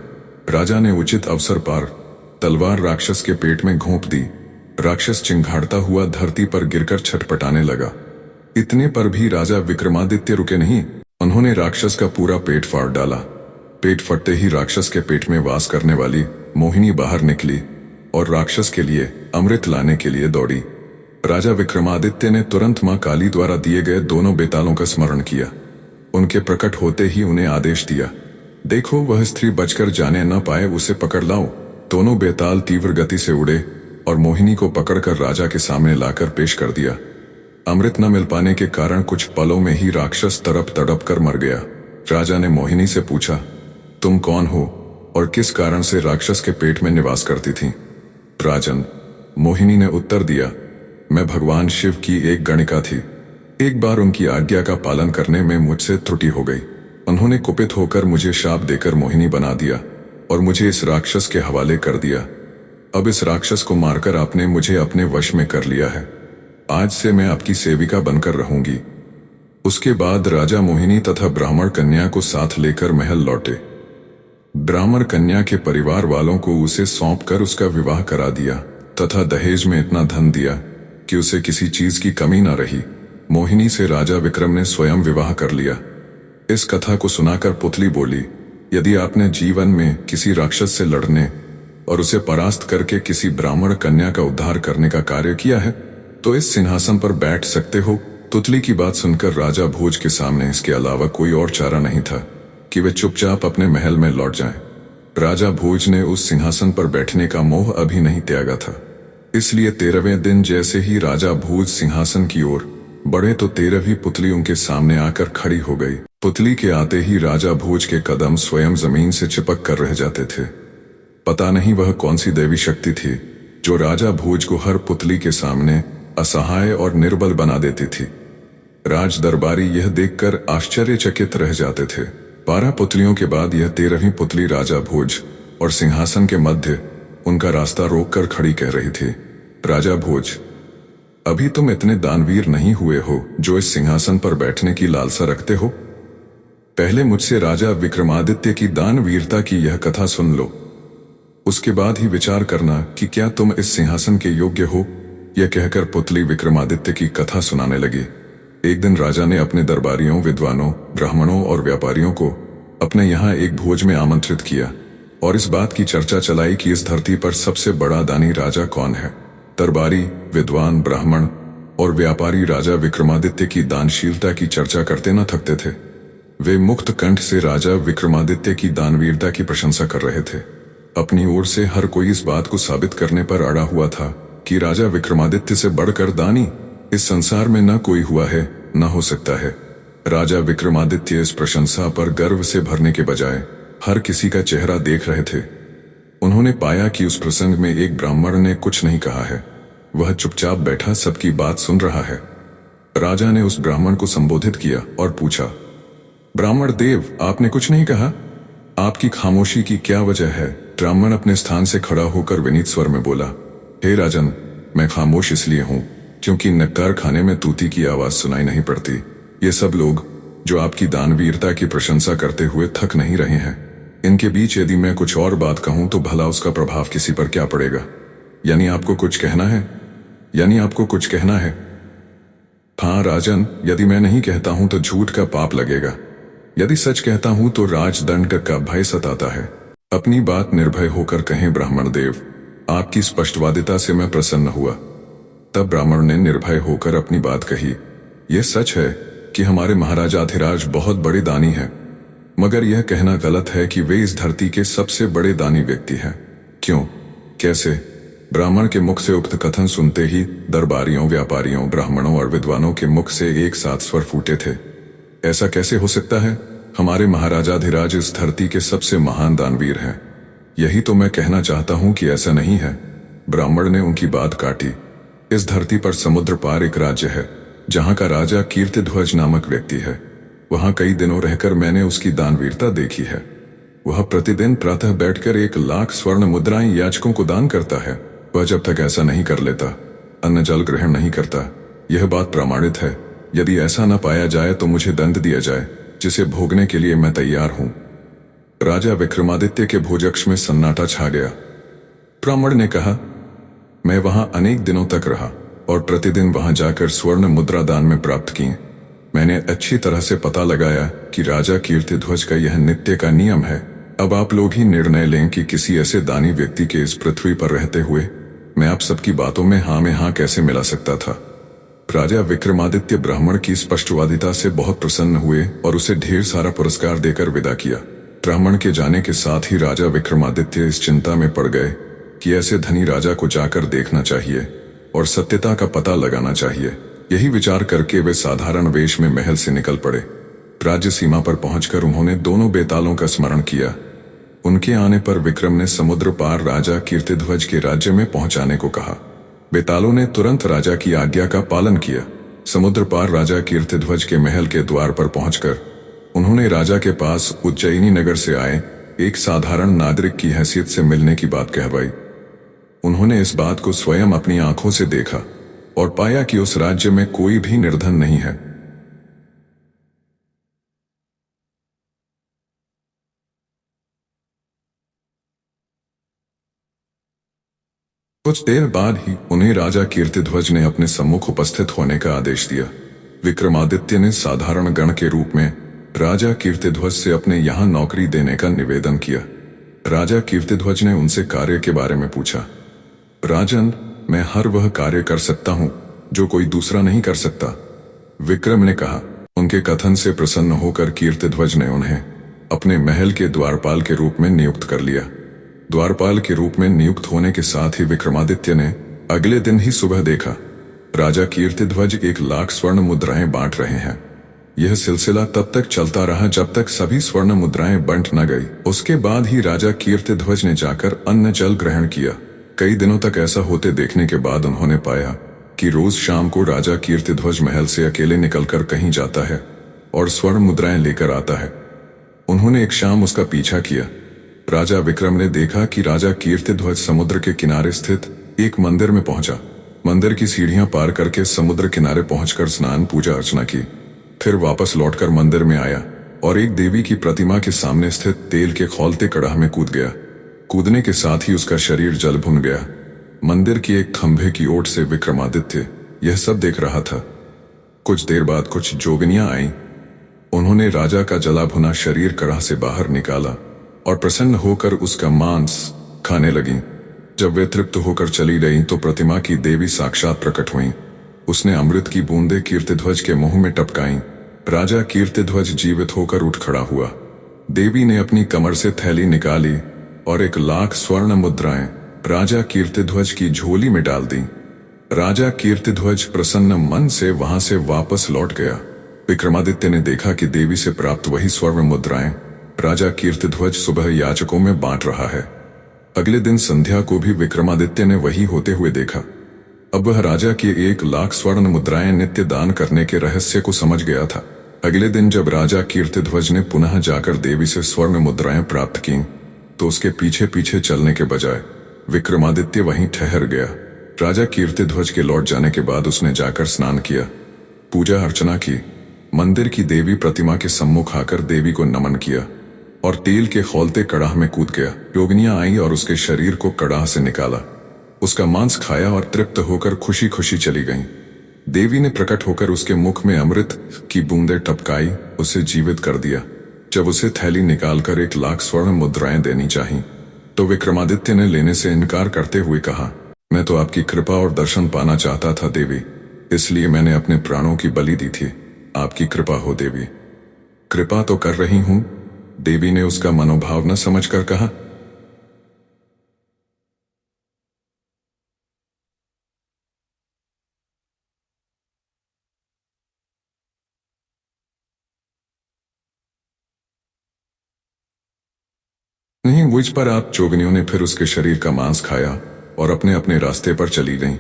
राजा ने उचित अवसर पर तलवार राक्षस के पेट में घोंप दी। राक्षस चिंघाड़ता हुआ धरती पर गिरकर छटपटाने लगा। इतने पर भी राजा विक्रमादित्य रुके नहीं। उन्होंने राक्षस का पूरा पेट फाड़ डाला। पेट फटते ही राक्षस के पेट में वास करने वाली मोहिनी बाहर निकली और राक्षस के लिए अमृत लाने के लिए दौड़ी। राजा विक्रमादित्य ने तुरंत मां काली द्वारा दिए गए दोनों बेतालों का स्मरण किया। उनके प्रकट होते ही उन्हें आदेश दिया, देखो वह स्त्री बचकर जाने न पाए, उसे पकड़ लाओ। दोनों बेताल तीव्र गति से उड़े और मोहिनी को पकड़कर राजा के सामने लाकर पेश कर दिया। अमृत न मिल पाने के कारण कुछ पलों में ही राक्षस तड़प तड़प कर मर गया। राजा ने मोहिनी से पूछा, तुम कौन हो और किस कारण से राक्षस के पेट में निवास करती थी? राजन, मोहिनी ने उत्तर दिया, मैं भगवान शिव की एक गणिका थी। एक बार उनकी आज्ञा का पालन करने में मुझसे त्रुटि हो गई। उन्होंने कुपित होकर मुझे शाप देकर मोहिनी बना दिया और मुझे इस राक्षस के हवाले कर दिया। अब इस राक्षस को मारकर आपने मुझे अपने वश में कर लिया है। आज से मैं आपकी सेविका बनकर रहूंगी। उसके बाद राजा मोहिनी तथा ब्राह्मण कन्या को साथ लेकर महल लौटे। ब्राह्मण कन्या के परिवार वालों को उसे सौंपकर उसका विवाह करा दिया तथा दहेज में इतना धन दिया कि उसे किसी चीज की कमी न रही। मोहिनी से राजा विक्रम ने स्वयं विवाह कर लिया। इस कथा को सुनाकर पुतली बोली, यदि आपने जीवन में किसी राक्षस से लड़ने और उसे परास्त करके किसी ब्राह्मण कन्या का उद्धार करने का कार्य किया है तो इस सिंहासन पर बैठ सकते हो। तुतली की बात सुनकर राजा भोज के सामने इसके अलावा कोई और चारा नहीं था कि वे चुपचाप अपने महल में लौट जाएं। राजा भोज ने उस सिंहासन पर बैठने का मोह अभी नहीं त्यागा था, इसलिए 13वें दिन जैसे ही राजा भोज सिंहासन की ओर बढ़े तो 13वीं पुतली उनके सामने आकर खड़ी हो गई। पुतली के आते ही राजा भोज के कदम स्वयं जमीन से चिपक कर रह जाते थे। पता नहीं वह कौन सी देवी शक्ति थी जो राजा भोज को हर पुतली के सामने असहाय और निर्बल बना देती थी। राज दरबारी यह देखकर आश्चर्यचकित रह जाते थे। 12 पुतलियों के बाद यह 13वीं पुतली राजा भोज और सिंहासन के मध्य उनका रास्ता रोककर खड़ी कह रही थी, राजा भोज, अभी तुम इतने दानवीर नहीं हुए हो जो इस सिंहासन पर बैठने की लालसा रखते हो। पहले मुझसे राजा विक्रमादित्य की दानवीरता की यह कथा सुन लो, उसके बाद ही विचार करना कि क्या तुम इस सिंहासन के योग्य हो। यह कहकर पुतली विक्रमादित्य की कथा सुनाने लगी। एक दिन राजा ने अपने दरबारियों, विद्वानों, ब्राह्मणों और व्यापारियों को अपने यहाँ एक भोज में आमंत्रित किया और इस बात की चर्चा चलाई कि इस धरती पर सबसे बड़ा दानी राजा कौन है। दरबारी, विद्वान, ब्राह्मण और व्यापारी राजा विक्रमादित्य की दानशीलता की चर्चा करते न थकते थे। वे मुक्त कंठ से राजा विक्रमादित्य की दानवीरता की प्रशंसा कर रहे थे। अपनी ओर से हर कोई इस बात को साबित करने पर अड़ा हुआ था कि राजा विक्रमादित्य से बढ़कर दानी इस संसार में न कोई हुआ है, न हो सकता है। राजा विक्रमादित्य इस प्रशंसा पर गर्व से भरने के बजाय हर किसी का चेहरा देख रहे थे। उन्होंने पाया कि उस प्रसंग में एक ब्राह्मण ने कुछ नहीं कहा है, वह चुपचाप बैठा सबकी बात सुन रहा है। राजा ने उस ब्राह्मण को संबोधित किया और पूछा, ब्राह्मण देव, आपने कुछ नहीं कहा, आपकी खामोशी की क्या वजह है? ब्राह्मण अपने स्थान से खड़ा होकर विनीत स्वर में बोला, हे राजन, मैं खामोश इसलिए हूं क्योंकि नक्कार खाने में तूती की आवाज सुनाई नहीं पड़ती। ये सब लोग जो आपकी दानवीरता की प्रशंसा करते हुए थक नहीं रहे हैं, इनके बीच यदि मैं कुछ और बात कहूं तो भला उसका प्रभाव किसी पर क्या पड़ेगा? यानी आपको कुछ कहना है? यानी आपको कुछ कहना है? हाँ राजन, यदि मैं नहीं कहता हूं तो झूठ का पाप लगेगा, यदि सच कहता हूं तो राजदंड का भय सताता है। अपनी बात निर्भय होकर कहें ब्राह्मण देव, आपकी स्पष्टवादिता से मैं प्रसन्न हुआ। तब ब्राह्मण ने निर्भय होकर अपनी बात कही, यह सच है कि हमारे महाराजाधिराज बहुत बड़े दानी हैं, मगर यह कहना गलत है कि वे इस धरती के सबसे बड़े दानी व्यक्ति हैं। क्यों? कैसे? ब्राह्मण के मुख से उक्त कथन सुनते ही दरबारियों, व्यापारियों, ब्राह्मणों और विद्वानों के मुख से एक साथ स्वर फूटे थे। ऐसा कैसे हो सकता है? हमारे महाराजाधिराज इस धरती के सबसे महान दानवीर हैं। यही तो मैं कहना चाहता हूं कि ऐसा नहीं है। ब्राह्मण ने उनकी बात काटी। इस धरती पर समुद्र पार एक राज्य है जहां का राजा कीर्तिध्वज नामक व्यक्ति है। वहां कई दिनों रहकर मैंने उसकी दानवीरता देखी है। वह प्रतिदिन प्रातः बैठकर 1,00,000 स्वर्ण मुद्राएं याचकों को दान करता है। वह जब तक ऐसा नहीं कर लेता अन्न जल ग्रहण नहीं करता। यह बात प्रमाणित है। यदि ऐसा न पाया जाए तो मुझे दंड दिया जाए, जिसे भोगने के लिए मैं तैयार हूं। राजा विक्रमादित्य के भोजकक्ष में सन्नाटा छा गया। ब्राह्मण ने कहा, मैं वहां अनेक दिनों तक रहा और प्रतिदिन वहां जाकर स्वर्ण मुद्रा दान में प्राप्त की। मैंने अच्छी तरह से पता लगाया कि राजा कीर्तिध्वज का यह नित्य का नियम है। अब आप लोग ही निर्णय लें कि किसी ऐसे दानी व्यक्ति के इस पृथ्वी पर रहते हुए मैं आप सबकी बातों में हाँ कैसे मिला सकता था। राजा विक्रमादित्य ब्राह्मण की स्पष्टवादिता से बहुत प्रसन्न हुए और उसे ढेर सारा पुरस्कार देकर विदा किया। ब्राह्मण के जाने के साथ ही राजा विक्रमादित्य इस चिंता में पड़ गए कि ऐसे धनी राजा को जाकर देखना चाहिए और सत्यता का पता लगाना चाहिए। यही विचार करके वे साधारण वेश में महल से निकल पड़े। राज्य सीमा पर पहुंचकर उन्होंने दोनों बेतालों का स्मरण किया। उनके आने पर विक्रम ने समुद्र पार राजा कीर्तिध्वज के राज्य में पहुंचाने को कहा। बेतालों ने तुरंत राजा की आज्ञा का पालन किया। समुद्र पार राजा कीर्तिध्वज के महल के द्वार पर पहुंचकर उन्होंने राजा के पास उज्जैनी नगर से आए एक साधारण नागरिक की हैसियत से मिलने की बात कहवाई। उन्होंने इस बात को स्वयं अपनी आंखों से देखा और पाया कि उस राज्य में कोई भी निर्धन नहीं है। कुछ देर बाद ही उन्हें राजा कीर्तिध्वज ने अपने सम्मुख उपस्थित होने का आदेश दिया। विक्रमादित्य ने साधारण गण के रूप में राजा कीर्तिध्वज से अपने यहाँ नौकरी देने का निवेदन किया। राजा कीर्तिध्वज ने उनसे कार्य के बारे में पूछा। राजन, मैं हर वह कार्य कर सकता हूँ जो कोई दूसरा नहीं कर सकता, विक्रम ने कहा। उनके कथन से प्रसन्न होकर कीर्तिध्वज ने उन्हें अपने महल के द्वारपाल के रूप में नियुक्त कर लिया। द्वारपाल के रूप में नियुक्त होने के साथ ही विक्रमादित्य ने अगले दिन ही सुबह देखा राजा कीर्तिध्वज 1,00,000 स्वर्ण मुद्राएं बांट रहे हैं। यह सिलसिला तब तक चलता रहा जब तक सभी स्वर्ण मुद्राएं बंट न गई। उसके बाद ही राजा कीर्तिध्वज ने जाकर अन्न जल ग्रहण किया। कई दिनों तक ऐसा होते देखने के बाद उन्होंने पाया कि रोज शाम को राजा कीर्तिध्वज महल से अकेले निकलकर कहीं जाता है और स्वर्ण मुद्राएं लेकर आता है। उन्होंने एक शाम उसका पीछा किया। राजा विक्रम ने देखा कि राजा कीर्तिध्वज समुद्र के किनारे स्थित एक मंदिर में पहुंचा। मंदिर की सीढ़ियां पार करके समुद्र किनारे पहुंचकर स्नान पूजा अर्चना की, फिर वापस लौटकर मंदिर में आया और एक देवी की प्रतिमा के सामने स्थित तेल के खौलते कड़ाह में कूद गया। कूदने के साथ ही उसका शरीर जल भुन गया। मंदिर की एक खंभे की ओट से विक्रमादित्य यह सब देख रहा था। कुछ देर बाद कुछ जोगिनियां आईं। उन्होंने राजा का जला भुना शरीर कड़ाह से बाहर निकाला और प्रसन्न होकर उसका मांस खाने लगी। जब वे तृप्त होकर चली गईं तो प्रतिमा की देवी साक्षात प्रकट हुईं। उसने अमृत की बूंदें कीर्तिध्वज के मुंह में टपकाईं। राजा कीर्तिध्वज जीवित होकर उठ खड़ा हुआ। देवी ने अपनी कमर से थैली निकाली और 1,00,000 स्वर्ण मुद्राएं राजा कीर्तिध्वज की झोली में डाल दी। राजा कीर्तिध्वज प्रसन्न मन से वहां से वापस लौट गया। विक्रमादित्य ने देखा कि देवी से प्राप्त वही स्वर्ण मुद्राएं राजा कीर्तिध्वज सुबह याचकों में बांट रहा है। अगले दिन संध्या को भी विक्रमादित्य ने वही होते हुए देखा। अब वह राजा की 1,00,000 स्वर्ण मुद्राएं नित्य दान करने के रहस्य को समझ गया था। अगले दिन जब राजा कीर्तिध्वज ने पुनः जाकर देवी से स्वर्ण मुद्राएं प्राप्त की तो उसके पीछे पीछे चलने के बजाय विक्रमादित्य वहीं ठहर गया। राजा कीर्तिध्वज के लौट जाने के बाद उसने जाकर स्नान किया, पूजा अर्चना की, मंदिर की देवी प्रतिमा के सम्मुख आकर देवी को नमन किया और तेल के खौलते कड़ाह में कूद गया। योगिनियां आई और उसके शरीर को कड़ाह से निकाला, उसका मांस खाया और तृप्त होकर खुशी खुशी चली गईं। देवी ने प्रकट होकर उसके मुख में अमृत की बूंदें टपकाई, उसे जीवित कर दिया। जब उसे थैली निकालकर 1,00,000 स्वर्ण मुद्राएं देनी चाहिए तो विक्रमादित्य ने लेने से इनकार करते हुए कहा, मैं तो आपकी कृपा और दर्शन पाना चाहता था देवी, इसलिए मैंने अपने प्राणों की बलि दी थी। आपकी कृपा हो देवी। कृपा तो कर रही हूं, देवी ने उसका मनोभाव न समझकर कहा। नहीं, मुझ पर आप जोगिनियों ने फिर उसके शरीर का मांस खाया और अपने अपने रास्ते पर चली गईं।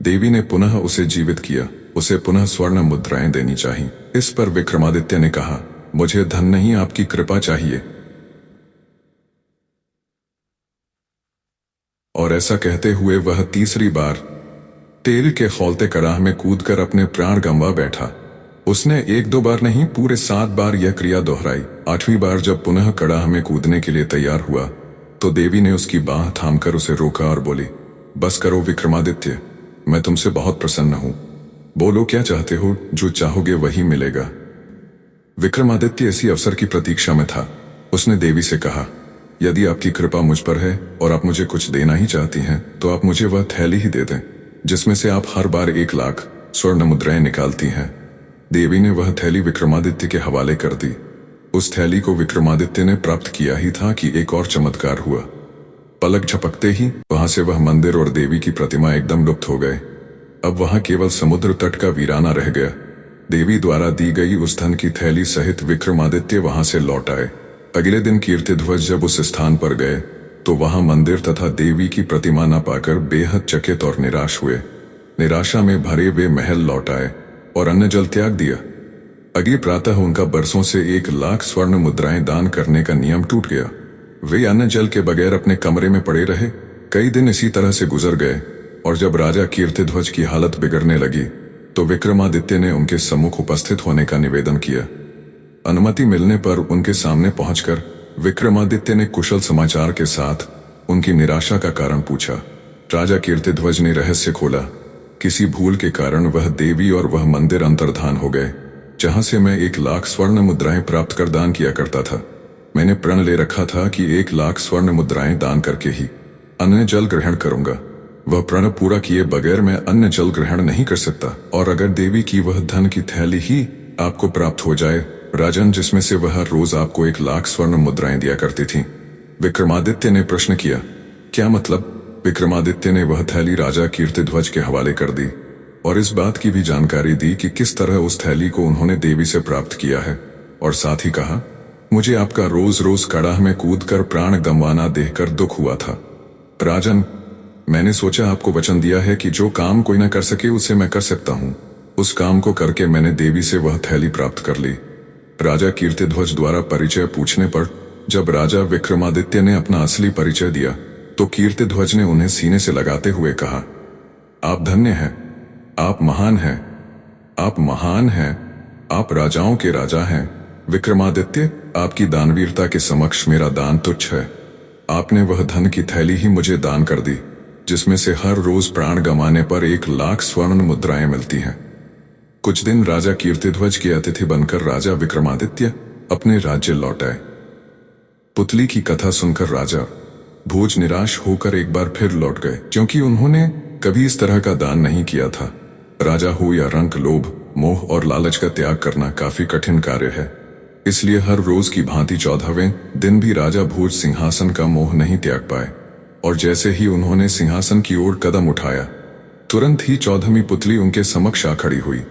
देवी ने पुनः उसे जीवित किया, उसे पुनः स्वर्ण मुद्राएं देनी चाहिए। इस पर विक्रमादित्य ने कहा, मुझे धन नहीं, आपकी कृपा चाहिए। और ऐसा कहते हुए वह तीसरी बार तेल के खौलते कड़ाह में कूदकर अपने प्राण गंवा बैठा। उसने 1-2 बार नहीं, पूरे 7 बार यह क्रिया दोहराई। 8वीं बार जब पुनः कड़ाह में कूदने के लिए तैयार हुआ तो देवी ने उसकी बाह थामकर उसे रोका और बोली, बस करो विक्रमादित्य, मैं तुमसे बहुत प्रसन्न हूं। बोलो क्या चाहते हो, जो चाहोगे वही मिलेगा। विक्रमादित्य इसी अवसर की प्रतीक्षा में था। उसने देवी से कहा, यदि आपकी कृपा मुझ पर है और आप मुझे कुछ देना ही चाहती हैं तो आप मुझे वह थैली ही दे दें जिसमें से आप हर बार 1,00,000 स्वर्ण मुद्राएं निकालती हैं। देवी ने वह थैली विक्रमादित्य के हवाले कर दी। उस थैली को विक्रमादित्य ने प्राप्त किया ही था कि एक और चमत्कार हुआ। पलक झपकते ही वहां से वह मंदिर और देवी की प्रतिमा एकदम लुप्त हो गए। अब वहां केवल समुद्र तट का वीराना रह गया। देवी द्वारा दी गई उस धन की थैली सहित विक्रमादित्य वहां से लौट आए। अगले दिन कीर्तिध्वज जब उस स्थान पर गए तो वहां मंदिर तथा देवी की प्रतिमा न पाकर बेहद चकित और निराश हुए। निराशा में भरे वे महल लौट आए और अन्न जल त्याग दिया। अगले प्रातः उनका बरसों से 1,00,000 स्वर्ण मुद्राएं दान करने का नियम टूट गया। वे अन्न जल के बगैर अपने कमरे में पड़े रहे। कई दिन इसी तरह से गुजर गए और जब राजा कीर्तिध्वज की हालत बिगड़ने लगी तो विक्रमादित्य ने उनके सम्मुख उपस्थित होने का निवेदन किया। अनुमति मिलने पर उनके सामने पहुंचकर विक्रमादित्य ने कुशल समाचार के साथ उनकी निराशा का कारण पूछा। राजा कीर्तिध्वज ने रहस्य खोला। किसी भूल के कारण वह देवी और वह मंदिर अंतर्धान हो गए जहां से मैं 1,00,000 स्वर्ण मुद्राएं प्राप्त कर दान किया करता था। मैंने प्रण ले रखा था कि 1,00,000 स्वर्ण मुद्राएं दान करके ही अन्न जल ग्रहण करूंगा। वह प्रण पूरा किए बगैर मैं अन्न जल ग्रहण नहीं कर सकता। और अगर देवी की वह धन की थैली ही आपको प्राप्त हो जाए राजन, जिसमें से वह रोज आपको 1,00,000 स्वर्ण मुद्राएं दिया करती थी। विक्रमादित्य ने प्रश्न किया। क्या मतलब? विक्रमादित्य ने वह थैली राजा कीर्तिध्वज के हवाले कर दी और इस बात की भी जानकारी दी कि किस तरह उस थैली को उन्होंने देवी से प्राप्त किया है। और साथ ही कहा, मुझे आपका रोज रोज कड़ाह में कूदकर प्राण गंवाना देखकर दुख हुआ था। राजन, मैंने सोचा आपको वचन दिया है कि जो काम कोई न कर सके उसे मैं कर सकता हूँ। उस काम को करके मैंने देवी से वह थैली प्राप्त कर ली। राजा कीर्तिध्वज द्वारा परिचय पूछने पर जब राजा विक्रमादित्य ने अपना असली परिचय दिया तो कीर्तिध्वज ने उन्हें सीने से लगाते हुए कहा, आप धन्य हैं, आप महान हैं, आप महान हैं, आप राजाओं के राजा हैं। विक्रमादित्य, आपकी दानवीरता के समक्ष मेरा दान तुच्छ है। आपने वह धन की थैली ही मुझे दान कर दी जिसमें से हर रोज प्राण गंवाने पर 1,00,000 स्वर्ण मुद्राएं मिलती हैं। कुछ दिन राजा कीर्तिध्वज के अतिथि बनकर राजा विक्रमादित्य अपने राज्य लौट आए। पुतली की कथा सुनकर राजा भोज निराश होकर एक बार फिर लौट गए, क्योंकि उन्होंने कभी इस तरह का दान नहीं किया था। राजा हो या रंक, लोभ, मोह और लालच का त्याग करना काफी कठिन कार्य है। इसलिए हर रोज की भांति 14वें दिन भी राजा भोज सिंहासन का मोह नहीं त्याग पाए और जैसे ही उन्होंने सिंहासन की ओर कदम उठाया तुरंत ही 14वीं पुतली उनके समक्ष आ खड़ी हुई।